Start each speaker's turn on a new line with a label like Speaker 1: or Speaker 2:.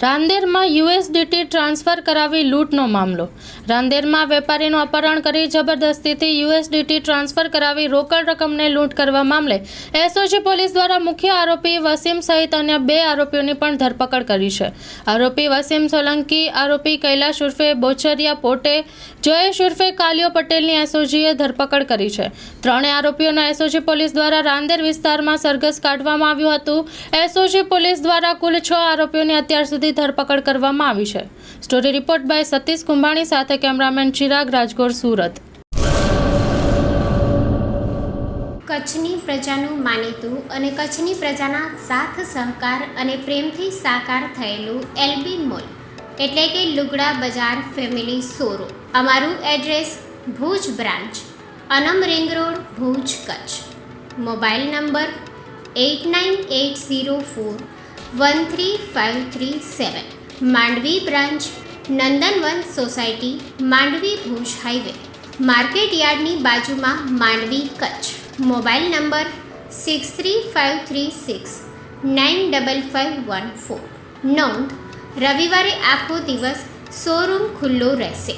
Speaker 1: રાંદેરમાં USDT transfer કરાવી લૂંટનો મામલો. રાંદેરમાં વેપારીનું અપહરણ કરી જબરદસ્તીથી યુએસડીટી ટ્રાન્સફર કરાવી રોકડ રકમને લૂંટ કરવા મામલે એસઓજી પોલીસ દ્વારા મુખ્ય આરોપી વસીમ સહિત અન્ય 2 આરોપીઓની પણ ધરપકડ કરી છે. આરોપી વસીમ સોલંકી, આરોપી કૈલાશ ઉર્ફે બોચરિયા પોટે, જયેશ ઉર્ફે કાલિયો પટેલની એસઓજીએ ધરપકડ કરી છે. ત્રણેય આરોપીઓના એસઓજી પોલીસ દ્વારા રાંદેર વિસ્તારમાં સરઘસ કાઢવામાં આવ્યું હતું. એસઓજી પોલીસ દ્વારા કુલ 6 આરોપીઓની અત્યાર સુધી ધરપકડ કરવામાં આવી છે. Story report by Satish Kumbhani સાથે કેમેરામેન ચિરાગ રાજગોર, સુરત.
Speaker 2: કચ્છની પ્રજાનું માનીતું અને કચ્છની પ્રજાના સાથ સહકાર અને પ્રેમથી સાકાર થયેલું એલબી મોલ એટલે કે લુગડા બજાર ફેમિલી શોરૂમ. અમારું address Bhuj branch, Anam ring road, Bhuj, Kutch. Mobile number 8980413537. Mandvi branch, Nandanvan society, Mandvi, Bhuj highway, market યાર્ડની બાજુમાં, માંડવી, કચ્છ. Mobile number 6353695514. નોંધ: રવિવારે આખો દિવસ શોરૂમ ખુલ્લો રહેશે.